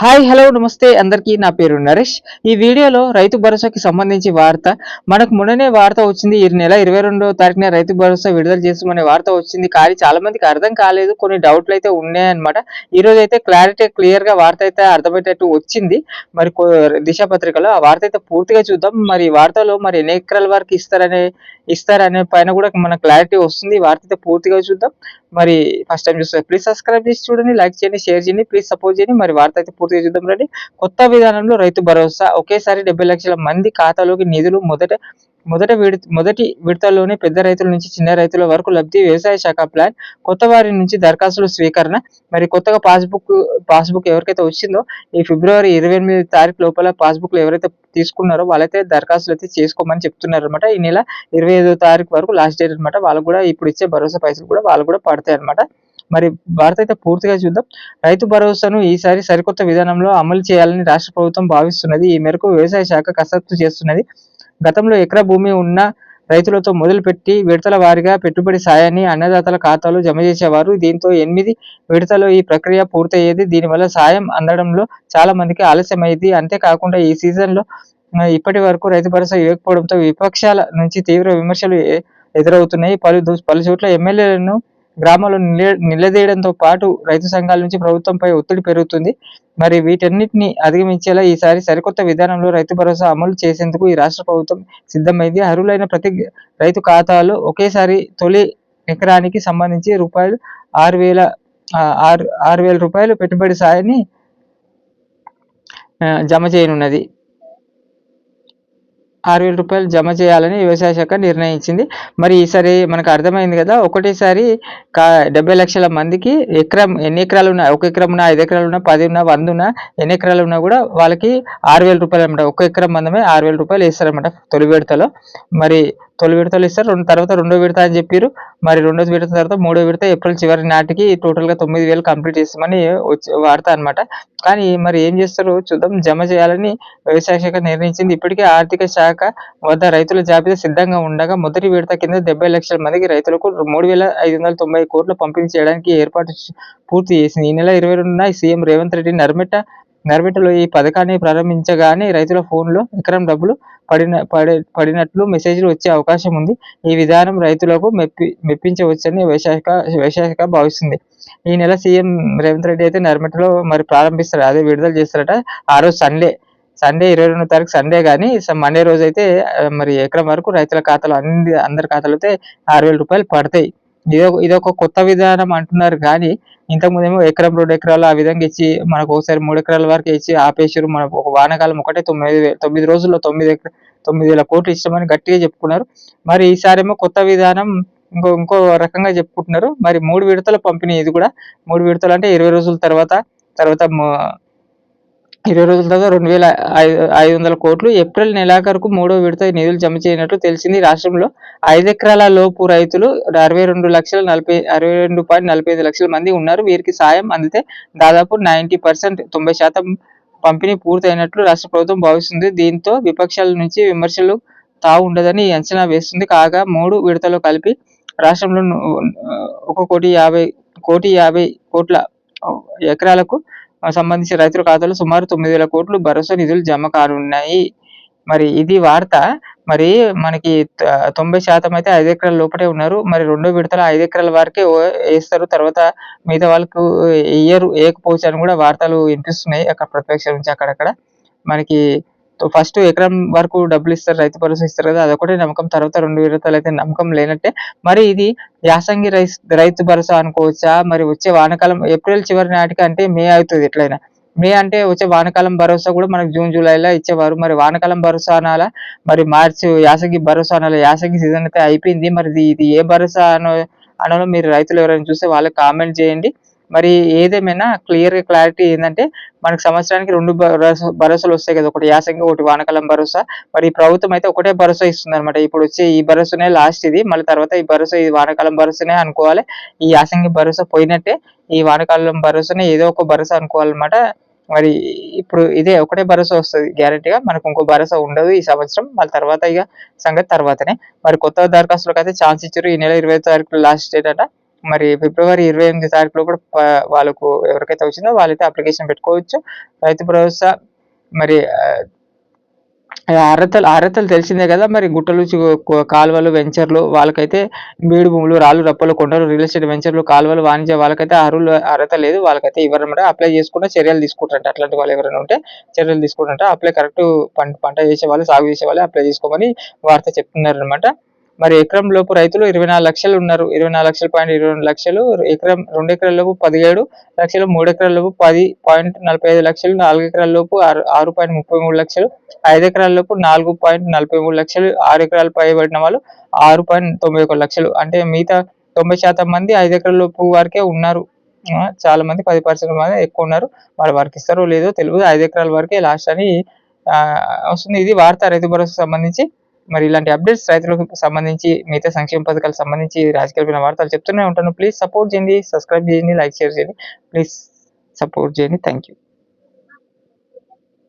Hi hello నమస్తే అందరికీ నా పేరు నరేష్. ఈ వీడియోలో రైతు భరోసాకి సంబంధించి వార్త మనకు మొన్ననే వార్త వచ్చింది. ఈ నెల 22వ తారీఖున రైతు భరోసా విడుదల చేస్తామనే వార్త వచ్చింది. కానీ చాలా మందికి అర్థం కాలేదు. కొన్ని డౌట్లు అయితే ఉన్నాయన్నమాట. ఈ రోజు అయితే క్లియర్ గా వార్త అయితే అర్థమయ్యేటట్టు వచ్చింది. మరి దిశ పత్రికలో ఆ వార్త అయితే పూర్తిగా చూద్దాం. మరి ఈ వార్తలో మరి ఎన్ని ఎకరాల వరకు ఇస్తారనే పైన కూడా మన క్లారిటీ వస్తుంది. ఈ వార్త అయితే పూర్తిగా చూద్దాం. మరి ఫస్ట్ టైం చూస్తే ప్లీజ్ సబ్స్క్రైబ్ చేసి చూడండి, లైక్ చేయండి, షేర్ చేయండి, ప్లీజ్ సపోర్ట్ చేయండి. మరి వార్త అయితే పూర్తిగా చూద్దాం రండి. కొత్త విధానంలో రైతు భరోసా ఒకేసారి 70 లక్షల మంది ఖాతాలోకి నిధులు మొదటి విడతలోనే పెద్ద రైతుల నుంచి చిన్న రైతుల వరకు లబ్ధి. వ్యవసాయ శాఖ ప్లాన్. కొత్త వారి నుంచి దరఖాస్తుల స్వీకరణ. మరి కొత్తగా పాస్బుక్ ఎవరికైతే వచ్చిందో ఈ ఫిబ్రవరి 28 తారీఖు లోపల పాస్బుక్లు ఎవరైతే తీసుకున్నారో వాళ్ళైతే దరఖాస్తులు అయితే చేసుకోమని చెప్తున్నారు అనమాట. ఈ నెల 25వ తారీఖు వరకు లాస్ట్ డేట్ అనమాట. వాళ్ళు కూడా ఇప్పుడు ఇచ్చే భరోసా పైసలు కూడా వాళ్ళు కూడా పడతాయి అనమాట. మరి భారత అయితే పూర్తిగా చూద్దాం. రైతు భరోసాను ఈసారి సరికొత్త విధానంలో అమలు చేయాలని రాష్ట్ర ప్రభుత్వం భావిస్తున్నది. ఈ మేరకు వ్యవసాయ శాఖ కసరత్తు చేస్తున్నది. గతంలో ఎకరా భూమి ఉన్న రైతులతో మొదలుపెట్టి విడతల వారీగా పెట్టుబడి సాయాన్ని అన్నదాతల ఖాతాలో జమ చేసేవారు. దీంతో 8 విడతలో ఈ ప్రక్రియ పూర్తయ్యేది. దీనివల్ల సాయం అందడంలో చాలా మందికి ఆలస్యమైంది. అంతేకాకుండా ఈ సీజన్లో ఇప్పటి వరకు రైతు భరోసా ఇవ్వకపోవడంతో విపక్షాల నుంచి తీవ్ర విమర్శలు ఎదురవుతున్నాయి. పలు చోట్ల ఎమ్మెల్యేలను గ్రామాల్లో నిలదీయడంతో పాటు రైతు సంఘాల నుంచి ప్రభుత్వంపై ఒత్తిడి పెరుగుతుంది. మరి వీటన్నిటిని అధిగమించేలా ఈసారి సరికొత్త విధానంలో రైతు భరోసా అమలు చేసేందుకు ఈ రాష్ట్ర ప్రభుత్వం సిద్ధమైంది. అర్హులైన ప్రతి రైతు ఖాతాలో ఒకేసారి తొలి ఎకరానికి సంబంధించి రూపాయలు 6,000 రూపాయలు పెట్టుబడి సాయాన్ని జమ చేయనున్నది. 6,000 రూపాయలు జమ చేయాలని వ్యవసాయ శాఖ నిర్ణయించింది. మరి ఈసారి మనకు అర్థమైంది కదా, ఒకటేసారి 70 లక్షల మందికి ఎన్ని ఎకరాలు ఉన్నా, 1 ఎకరం ఉన్నా, 5 ఎకరాలు ఉన్నా, 10 ఉన్నా, 100 ఉన్నా, ఎన్ని ఎకరాలు ఉన్నా కూడా వాళ్ళకి 6,000 రూపాయలు అనమాట. 1 ఎకరం మందమే 6,000 రూపాయలు వేస్తారనమాట తొలి విడతలో. మరి తొలి విడతలు ఇస్తారు. తర్వాత రెండో విడత అని చెప్పారు. మరి రెండో విడత తర్వాత మూడో విడత ఏప్రిల్ చివరి నాటికి టోటల్గా 9,000 కంప్లీట్ చేస్తామని వార్త అనమాట. కానీ మరి ఏం చేస్తారో చూద్దాం. జమ చేయాలని వ్యవసాయ శాఖ నిర్ణయించింది. ఇప్పటికే ఆర్థిక శాఖ వద్ద రైతుల జాబితా సిద్ధంగా ఉండగా మొదటి విడత కింద 70 లక్షల మందికి రైతులకు 3,590 కోట్లు పంపిణీ చేయడానికి ఏర్పాటు పూర్తి చేసింది. ఈ నెల 22న సీఎం రేవంత్ రెడ్డి నర్మెటలో ఈ పథకాన్ని ప్రారంభించగానే రైతుల ఫోన్లో ఎకరం డబ్బులు పడినట్లు మెసేజ్లు వచ్చే అవకాశం ఉంది. ఈ విధానం రైతులకు మెప్పించవచ్చని వ్యవసాయ శాఖ భావిస్తుంది. ఈ నెల సీఎం రేవంత్ రెడ్డి అయితే నర్మెటలో మరి ప్రారంభిస్తారు, అదే విడుదల చేస్తారట. ఆ రోజు సండే 22వ తారీఖు సండే కానీ మండే రోజు అయితే మరి ఎకరం వరకు రైతుల ఖాతాలో అందరి ఖాతాలో అయితే 6,000 రూపాయలు పడతాయి. ఇదొక కొత్త విధానం అంటున్నారు. కానీ ఇంతకుముందేమో ఎకరం 2 ఎకరాలు ఆ విధంగా ఇచ్చి మనకు ఒకసారి 3 ఎకరాల వరకు ఇచ్చి ఆపేసారు. మనకు ఒక వానాకాలం ఒకటే 9 రోజుల్లో 9,000 కోట్లు ఇస్తామని గట్టిగా చెప్పుకున్నారు. మరి ఈసారేమో కొత్త విధానం ఇంకో రకంగా చెప్పుకుంటున్నారు. మరి 3 విడతల పంపిణీ. ఇది కూడా 3 విడతలు అంటే 20 రోజుల తర్వాత 20 రోజుల తర్వాత 2,500 కోట్లు. ఏప్రిల్ నెలాఖరుకు మూడో విడత నిధులు జమ చేయనట్లు తెలిసింది. రాష్ట్రంలో 5 ఎకరాల లోపు రైతులు 62.45 లక్షల మంది ఉన్నారు. వీరికి సాయం అందితే దాదాపు 90% 90% పంపిణీ పూర్తయినట్లు రాష్ట్ర ప్రభుత్వం భావిస్తుంది. దీంతో విపక్షాల నుంచి విమర్శలు తావు ఉండదని అంచనా వేస్తుంది. కాగా 3 విడతలు కలిపి రాష్ట్రంలో 1,50 కోట్ల ఎకరాలకు సంబంధించి రైతుల ఖాతాలో సుమారు 9,000 కోట్లు భరోసా నిధులు జమ కానున్నాయి. మరి ఇది వార్త. మరి మనకి 90% అయితే 5 ఎకరాల లోపటే ఉన్నారు. మరి రెండో విడతలో 5 ఎకరాల వరకే వేస్తారు. తర్వాత మిగతా వాళ్ళకు వేయకపోవచ్చు అని కూడా వార్తలు వినిపిస్తున్నాయి అక్కడ ప్రతిపక్షాల నుంచి అక్కడక్కడ. మనకి ఫస్ట్ ఎకరం వరకు డబ్బులు ఇస్తారు, రైతు భరోసా ఇస్తారు కదా, అదొకటే నమ్మకం. తర్వాత 2 విడతలు అయితే నమ్మకం లేనట్టే. మరి ఇది యాసంగి రైతు భరోసా అనుకోవచ్చా? మరి వచ్చే వానాకాలం ఏప్రిల్ చివరి నాటికి అంటే మే అవుతుంది ఎట్లయినా. మే అంటే వచ్చే వానాకాలం భరోసా కూడా మనకు జూన్ జూలైలో ఇచ్చేవారు. మరి వానాకాలం భరోసా అనాలా, మరి మార్చి యాసంగి భరోసా అనాలా? యాసంగి సీజన్ అయితే అయిపోయింది. మరి ఇది ఏ భరోసా అనలో మీరు రైతులు ఎవరైనా చూస్తే వాళ్ళకి కామెంట్ చేయండి. మరి ఏదేమైనా క్లారిటీ ఏంటంటే మనకు సంవత్సరానికి 2 భరోసాలు వస్తాయి కదా, ఒకటి యాసంగి, ఒకటి వానాకాలం భరోసా. మరి ఈ ప్రభుత్వం అయితే ఒకటే భరోసా ఇస్తుంది అనమాట. ఇప్పుడు వచ్చే ఈ భరోసానే లాస్ట్ ఇది. మళ్ళీ తర్వాత ఈ భరోసా ఈ వానాకాలం భరోసానే అనుకోవాలి. ఈ యాసంగి భరోసా పోయినట్టే ఈ వానాకాలం భరోసానే ఏదో ఒక భరోసా అనుకోవాలన్నమాట. మరి ఇప్పుడు ఇదే ఒకటే భరోసా వస్తుంది గ్యారెంటీగా. మనకు ఇంకో భరోసా ఉండదు ఈ సంవత్సరం. మళ్ళీ తర్వాత ఇక సంగతి తర్వాతనే. మరి కొత్త దరఖాస్తులకు అయితే ఛాన్స్ ఇచ్చారు. ఈ నెల 20వ తారీఖు లాస్ట్ డేట్ అట. మరి ఫిబ్రవరి 28 తారీఖు లోపల వాళ్ళకు ఎవరికైతే వచ్చిందో వాళ్ళైతే అప్లికేషన్ పెట్టుకోవచ్చు. రైతు భరోసా మరి అర్హతలు తెలిసిందే కదా. మరి గుట్టలు, కాలువలు, వెంచర్లు వాళ్ళకైతే బీడు భూములు, రాళ్ళు రప్పలు, కొండలు, రియల్ ఎస్టేట్ వెంచర్లు, కాలువలు, వాణిజ్య వాళ్ళకైతే అర్హత లేదు. వాళ్ళకైతే ఇవ్వరన్నమాట. అప్లై చేసుకుంటే చర్యలు తీసుకుంటారంట. అట్లాంటి వాళ్ళు ఎవరైనా ఉంటే చర్యలు తీసుకుంటారంట. అప్లై కరెక్ట్ పంట చేసే వాళ్ళు, సాగు చేసే వాళ్ళు అప్లై చేసుకోమని వార్త చెప్తున్నారనమాట. మరి ఎకరం లోపు రైతులు 24 లక్షలు ఉన్నారు. 24,22 లక్షలు, ఎకరం 2 ఎకరాల లోపు 17 లక్షలు, 3 ఎకరాల లోపు 10.45 లక్షలు, 4 ఎకరాల లోపు 6.33 లక్షలు, 5 ఎకరాల లోపు 4.43 లక్షలు, 6 ఎకరాలు పైబడిన వాళ్ళు 6.91 లక్షలు. అంటే మిగతా 90% మంది 5 ఎకరాల లోపు వరకే ఉన్నారు. చాలా మంది 10% మంది ఎక్కువ ఉన్నారు. మరి వారికి ఇస్తారో లేదో తెలియదు. 5 ఎకరాల వరకే లాస్ట్ అని వస్తుంది. ఇది వార్త రైతు భరోసాకు సంబంధించి. మరి ఇలాంటి అప్డేట్స్ రైతులకు సంబంధించి, మిగతా సంక్షేమ పథకాలకు సంబంధించి, రాజకీయమైన వార్తలు చెప్తూనే ఉంటాను. ప్లీజ్ సపోర్ట్ చేయండి, సబ్స్క్రైబ్ చేయండి, లైక్ షేర్ చేయండి. ప్లీజ్ సపోర్ట్ చేయండి. Thank you.